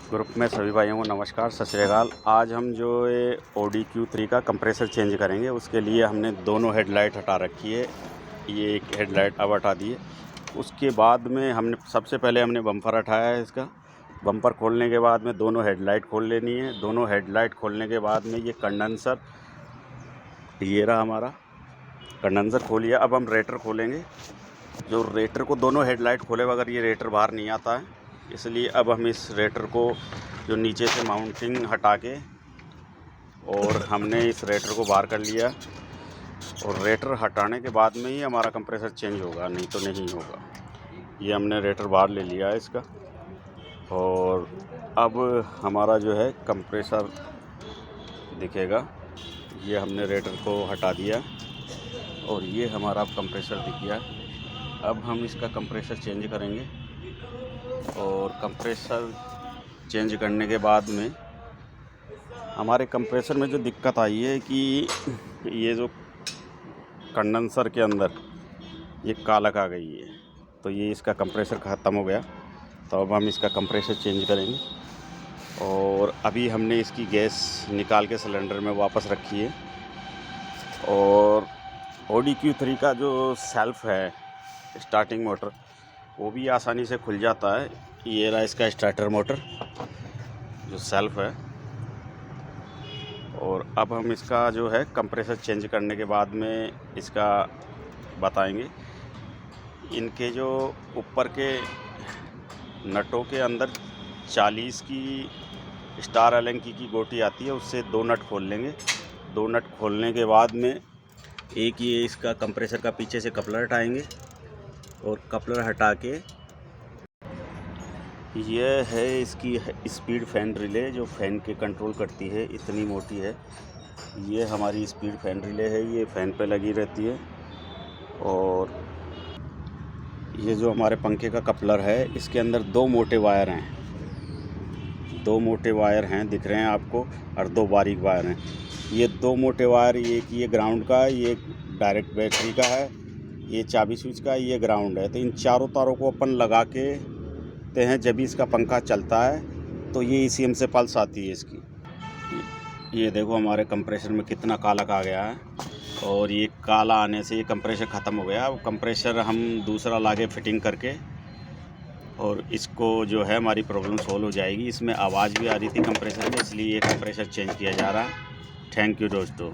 Group में सभी भाइयों को नमस्कार, सत श्री अकाल। आज हम जो ये Audi Q3 का कंप्रेसर चेंज करेंगे, उसके लिए हमने दोनों हेडलाइट हटा रखी है। ये एक हेडलाइट अब हटा दी है। उसके बाद में हमने सबसे पहले हमने बम्पर हटाया है। इसका बम्पर खोलने के बाद में दोनों हेडलाइट खोल लेनी है। दोनों हेडलाइट खोलने के बाद में ये कंडेंसर, ये रहा हमारा कंडेंसर खोल लिया। अब हम रेटर खोलेंगे। जो रेटर को दोनों हेडलाइट खोले बगैर ये रेटर बाहर नहीं आता है, इसलिए अब हम इस रेटर को जो नीचे से माउंटिंग हटा के और हमने इस रेटर को बाहर कर लिया। और रेटर हटाने के बाद में ही हमारा कंप्रेसर चेंज होगा, नहीं तो नहीं होगा। ये हमने रेटर बाहर ले लिया है इसका। और अब हमारा जो है कंप्रेसर दिखेगा। ये हमने रेटर को हटा दिया और ये हमारा अब कंप्रेसर दिख गया। अब हम इसका कंप्रेसर चेंज करेंगे। और कंप्रेसर चेंज करने के बाद में हमारे कंप्रेसर में जो दिक्कत आई है कि ये जो कंडेंसर के अंदर ये कालक आ गई है, तो ये इसका कंप्रेसर ख़त्म हो गया। तो अब हम इसका कंप्रेसर चेंज करेंगे। और अभी हमने इसकी गैस निकाल के सिलेंडर में वापस रखी है। और Audi Q3 का जो सेल्फ़ है स्टार्टिंग मोटर, वो भी आसानी से खुल जाता है। ये रहा इसका स्टार्टर मोटर जो सेल्फ़ है। और अब हम इसका जो है कंप्रेसर चेंज करने के बाद में इसका बताएंगे। इनके जो ऊपर के नटों के अंदर 40 की स्टार एलेंकी की गोटी आती है, उससे 2 नट खोल लेंगे। 2 नट खोलने के बाद में एक ये इसका कंप्रेसर का पीछे से कपलर हटाएंगे। और कपलर हटा के ये है इसकी स्पीड फ़ैन रिले, जो फ़ैन के कंट्रोल करती है। इतनी मोटी है। ये हमारी स्पीड फ़ैन रिले है, ये फ़ैन पे लगी रहती है। और ये जो हमारे पंखे का कपलर है, इसके अंदर 2 मोटे वायर हैं। 2 मोटे वायर हैं, दिख रहे हैं आपको, और 2 बारीक वायर हैं। ये 2 मोटे वायर, ये ग्राउंड का है, ये डायरेक्ट बैटरी का है, ये चाबी स्विच का, ये ग्राउंड है। तो इन चारों तारों को अपन लगा के हैं, जब भी इसका पंखा चलता है तो ये ECM से पल्स आती है इसकी। ये देखो हमारे कंप्रेसर में कितना कालक आ गया है। और ये काला आने से ये कंप्रेसर ख़त्म हो गया। अब कंप्रेसर हम दूसरा लाके फिटिंग करके और इसको जो है हमारी प्रॉब्लम सॉल्व हो जाएगी। इसमें आवाज़ भी आ रही थी कंप्रेसर में, इसलिए ये कंप्रेसर चेंज किया जा रहा है। थैंक यू दोस्तों।